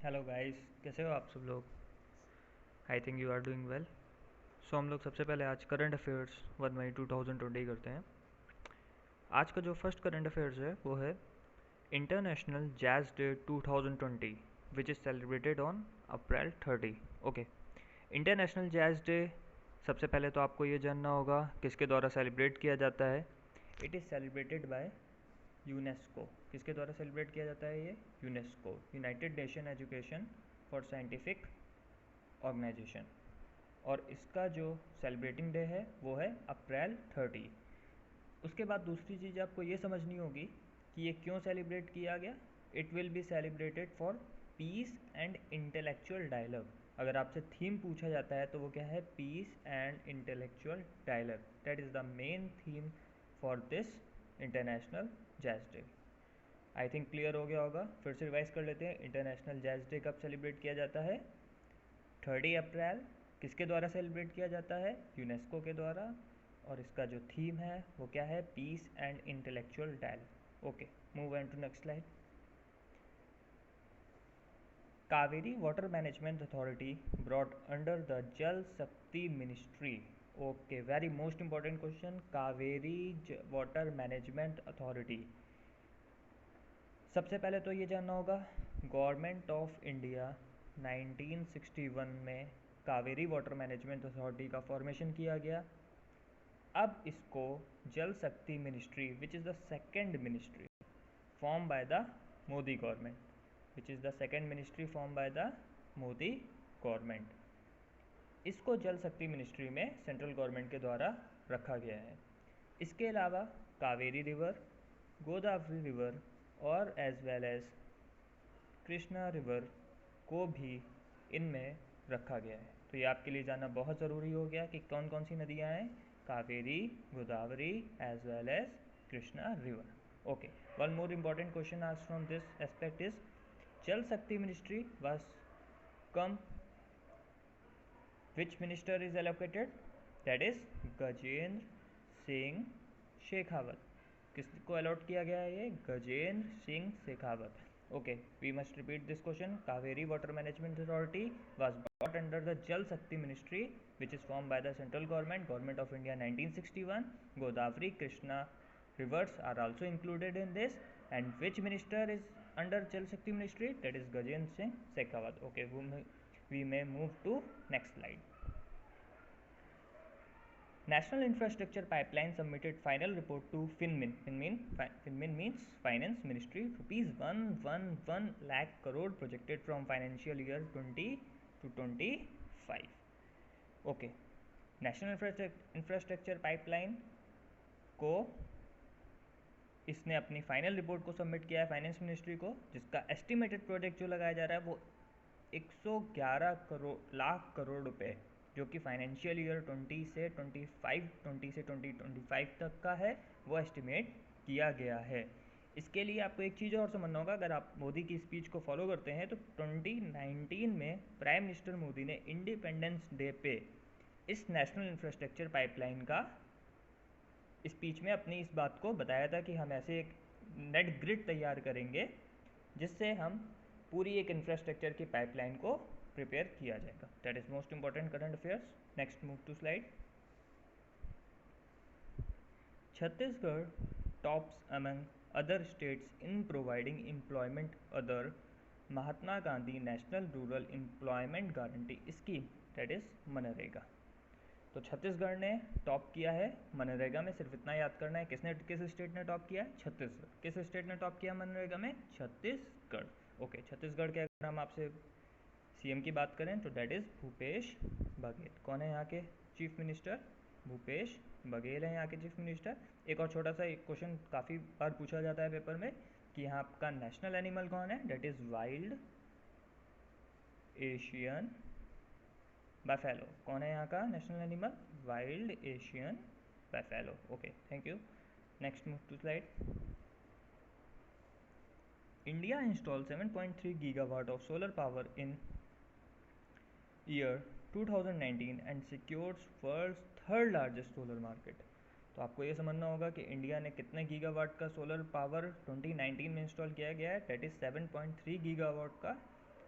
Hello guys, कैसे हो आप सब लोग। I think you are doing well. So हम लोग सबसे पहले आज करंट अफेयर्स 1 मई 2020 करते हैं। आज का जो फर्स्ट करंट अफेयर्स है वो है international jazz day 2020 which is celebrated on April 30। Okay, international jazz day, सबसे पहले तो आपको ये जानना होगा किसके द्वारा सेलिब्रेट किया जाता है। It is celebrated by UNESCO. किसके द्वारा सेलिब्रेट किया जाता है ये? UNESCO, united nation education for scientific organization. और इसका जो सेलिब्रेटिंग डे है वो है अप्रैल 30। उसके बाद दूसरी चीज़ आपको ये समझनी होगी कि ये क्यों सेलिब्रेट किया गया। It will be celebrated for peace and intellectual dialogue. अगर आपसे थीम पूछा जाता है तो वो क्या है? Peace and intellectual dialogue. That is the main theme for this international jazz day. I think clear हो गया होगा। फिर से रिवाइज कर लेते हैं। इंटरनेशनल जैज़ डे कब सेलिब्रेट किया जाता है? 30 अप्रैल। किसके द्वारा सेलिब्रेट किया जाता है? यूनेस्को के द्वारा। और इसका जो थीम है वो क्या है? Peace and intellectual dialogue. Okay, move on to next slide. Kaveri water management authority brought under the Jal Shakti ministry. Okay, very most important question. Kaveri water management authority, सबसे पहले तो ये जानना होगा गवर्नमेंट ऑफ इंडिया 1961 में कावेरी वाटर मैनेजमेंट अथॉरिटी का formation किया गया। अब इसको जल Shakti ministry which is the second ministry form by the Modi government, which is the second ministry form by the Modi government, इसको जल शक्ति मिनिस्ट्री में सेंट्रल गवर्नमेंट के द्वारा रखा गया है। इसके अलावा कावेरी रिवर, गोदावरी रिवर और as well as Krishna river को भी इनमें रखा गया है। तो ये आपके लिए जानना बहुत ज़रूरी हो गया कि कौन कौन सी नदियाँ हैं? Kaveri, Godavari as well as Krishna river. Okay, one more important question asked from this aspect is Jal Shakti ministry was come which minister is allocated? That is Gajendra Singh Shekhawat. किसको अलॉट किया गया है ये? Gajendra Singh Shekhawat. Okay, we must repeat this question. Kaveri water management authority was brought under the Jal Shakti Ministry which is formed by the central government of India 1961. Godavari, Krishna rivers are also included in this. And which minister is under Jal Shakti Ministry? That is Gajendra Singh Shekhawat. Okay, we may move to next slide. National Infrastructure Pipeline submitted final report to FinMin. FinMin means Finance Ministry. Rupees 111 lakh crore projected from financial year 20 to 25. Okay, national infrastructure pipeline को इसने अपनी final report को submit किया है finance ministry को, जिसका estimated project जो लगाया जा रहा है वो 111 करोड़ लाख करोड़ रुपए, जो कि फाइनेंशियल ईयर 20 से 2025 तक का है, वो एस्टिमेट किया गया है। इसके लिए आपको एक चीज़ और समझना होगा। अगर आप मोदी की स्पीच को फॉलो करते हैं तो 2019 में प्राइम मिनिस्टर मोदी ने इंडिपेंडेंस डे पे इस नेशनल इंफ्रास्ट्रक्चर पाइपलाइन का स्पीच में अपनी इस बात को बताया था कि हम ऐसे एक नेट ग्रिड तैयार करेंगे जिससे हम पूरी एक इंफ्रास्ट्रक्चर की पाइपलाइन को प्रिपेयर किया जाएगा। That is most important current affairs. Next move to slide. Chhattisgarh tops among other states in providing employment other Mahatma Gandhi national rural employment guarantee scheme, that is MNREGA. तो छत्तीसगढ़ ने टॉप किया है मनरेगा में। सिर्फ इतना याद करना है किस स्टेट ने टॉप किया है? छत्तीसगढ़। किस स्टेट ने टॉप किया मनरेगा में? छत्तीसगढ़। ओके, छत्तीसगढ़ के अगर हम आपसे सीएम की बात करें तो दैट इज़ भूपेश बघेल। कौन है यहाँ के चीफ मिनिस्टर? भूपेश बघेल है यहाँ के चीफ मिनिस्टर। एक और छोटा सा एक क्वेश्चन काफ़ी बार पूछा जाता है पेपर में कि यहाँ का नेशनल एनिमल कौन है? That is wild Asian buffalo. कौन है यहाँ का national animal? Wild Asian buffalo. Okay, thank you. Next move to slide. India install 7.3 gigawatt of solar power in year 2019 and secures world's third largest solar market. तो आपको ये समझना होगा कि इंडिया ने कितने गीगावाट का सोलर पावर 2019 में इंस्टॉल किया गया है। दैट इज़ 7.3 गीगावाट का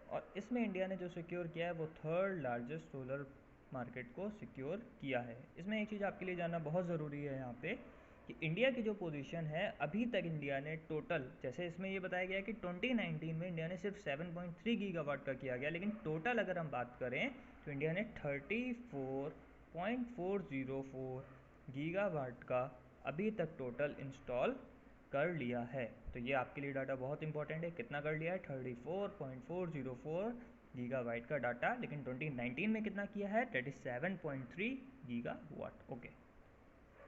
और इसमें इंडिया ने जो सिक्योर किया है वो थर्ड लार्जेस्ट सोलर मार्केट को सिक्योर किया है। इसमें एक चीज़ आपके लिए जानना बहुत ज़रूरी है यहाँ पे कि इंडिया की जो पोजीशन है, अभी तक इंडिया ने टोटल, जैसे इसमें ये बताया गया है कि 2019 में इंडिया ने सिर्फ 7.3 गीगावाट का किया गया, लेकिन टोटल अगर हम बात करें तो इंडिया ने 34.404 गीगावाट का अभी तक टोटल इंस्टॉल कर लिया है। तो ये आपके लिए डाटा बहुत इंपॉर्टेंट है, कितना कर लिया है, 34.404 गीगाबाइट का डाटा, लेकिन 2019 में कितना किया है, 37.3 gigawatt. Okay,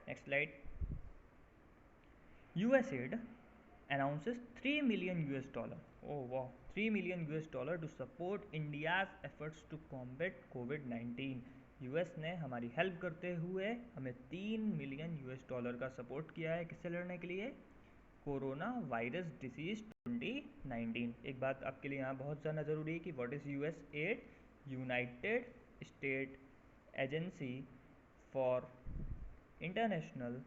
next slide. USAID announces $3 million US. Oh wow, $3 million US to support India's efforts to combat COVID-19. US ने हमारी हेल्प करते हुए हमें $3 मिलियन का सपोर्ट किया है, किससे लड़ने के लिए, कोरोना वायरस डिसीज 2019। एक बात आपके लिए यहाँ बहुत जानना ज़रूरी है कि what is USAID, United state agency for international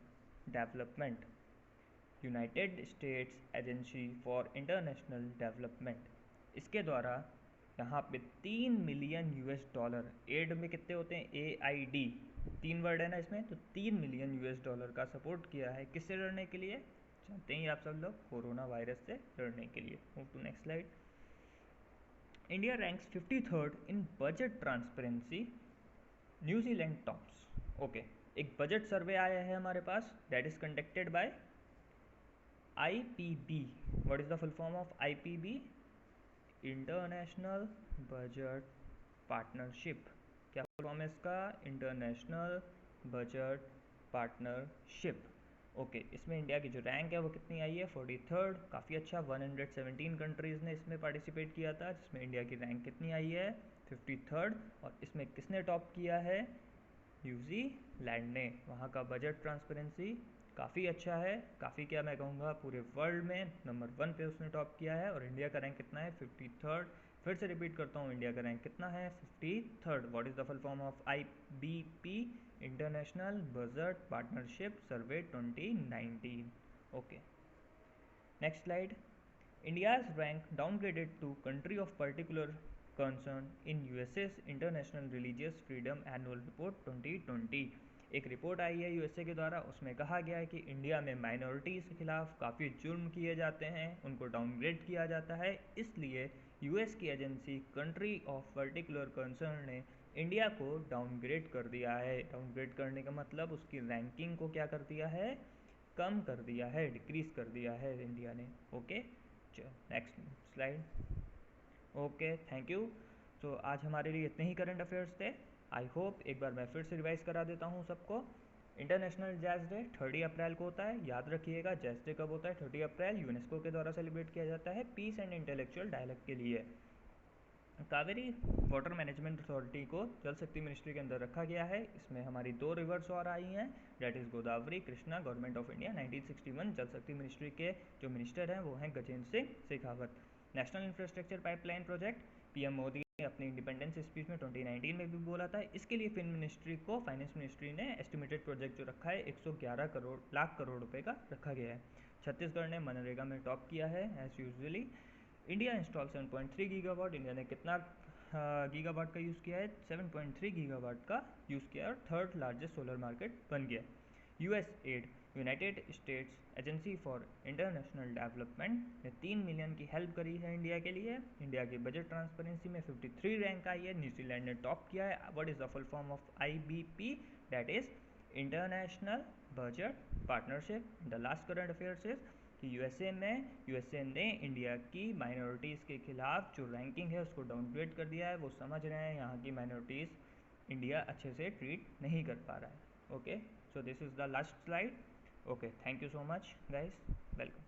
development, United states agency for international development. इसके द्वारा यहाँ पे $3 मिलियन एड में कितने होते हैं, AID, 3 वर्ड है ना इसमें, तो $3 मिलियन का सपोर्ट किया है, किससे लड़ने के लिए, जानते हैं आप सब लोग, कोरोना वायरस से लड़ने के लिए। Move to next slide. India ranks 53rd in budget transparency, New Zealand tops. Okay, एक बजट सर्वे आया है हमारे पास, that is conducted by IPB। What is the full form of IPB, international budget partnership. क्या फुल फॉर्म है इसका, international budget partnership. Okay, इसमें India की जो रैंक है वो कितनी आई है, 43rd, काफ़ी अच्छा। 117 कंट्रीज़ ने इसमें पार्टिसिपेट किया था, जिसमें इंडिया की रैंक कितनी आई है, 53rd। और इसमें किसने टॉप किया है, न्यूजीलैंड ने। वहाँ का बजट ट्रांसपेरेंसी काफ़ी अच्छा है, काफ़ी क्या मैं कहूँगा, पूरे वर्ल्ड में नंबर 1 पे उसने टॉप किया है। और इंडिया का रैंक कितना है, 53rd। फिर से रिपीट करता हूँ, इंडिया का रैंक कितना है, 53rd। What is the full form of IBP, international budget partnership survey 2019। Okay, next slide. India's rank downgraded to country of particular concern in USA's International Religious Freedom Annual Report 2020। एक report आई है USA के द्वारा, उसमें कहा गया है कि India में माइनॉरिटीज़ के खिलाफ काफ़ी जुर्म किए जाते हैं, उनको डाउनग्रेड किया जाता है। इसलिए यूएस की agency country of particular concern ने इंडिया को डाउनग्रेड कर दिया है। डाउनग्रेड करने का मतलब उसकी रैंकिंग को क्या कर दिया है, कम कर दिया है, डिक्रीज कर दिया है इंडिया ने। Okay, next slide. Okay, thank you. तो आज हमारे लिए इतने ही करंट अफेयर्स थे। आई होप, एक बार मैं फिर से रिवाइज करा देता हूँ सबको। इंटरनेशनल जैज़ डे 30 अप्रैल को होता है, याद रखिएगा। जैज़ डे कब होता है, 30 अप्रैल, यूनेस्को के द्वारा सेलिब्रेट किया जाता है पीस एंड इंटेलेक्चुअल डायलॉग के लिए। कावेरी वाटर मैनेजमेंट अथॉरिटी को जल शक्ति मिनिस्ट्री के अंदर रखा गया है। इसमें हमारी 2 रिवर्स और आई हैं, that is Godavari Krishna. Government of India 1961 जल शक्ति मिनिस्ट्री के जो मिनिस्टर हैं वो हैं Gajendra Singh Shekhawat. National infrastructure pipeline project, PM Modi ने अपनी इंडिपेंडेंस स्पीच में 2019 में भी बोला था। इसके लिए फिन मिनिस्ट्री को, फाइनेंस मिनिस्ट्री ने एस्टिमेटेड प्रोजेक्ट जो रखा है 111 लाख करोड़ रुपए का रखा गया है। छत्तीसगढ़ ने मनरेगा में टॉप किया है as usually. India install 7.3 gigawatt, India ने कितना गीगावाट का यूज़ किया है, 7.3 गीगावाट का यूज़ किया है, और थर्ड लार्जेस्ट सोलर मार्केट बन गया। USAID, United states agency for international development, ने 3 मिलियन की हेल्प करी है इंडिया के लिए। इंडिया की बजट ट्रांसपेरेंसी में 53 रैंक आई है, न्यूजीलैंड ने टॉप किया है। What is the full form of IBP, that is international budget partnership. The last current affairs is कि यूएसए ने इंडिया की माइनॉरिटीज़ के खिलाफ जो रैंकिंग है उसको डाउनग्रेड कर दिया है। वो समझ रहे हैं यहाँ की माइनॉरिटीज़ इंडिया अच्छे से ट्रीट नहीं कर पा रहा है। Okay, so this is the last slide. Okay, thank you so much guys, welcome.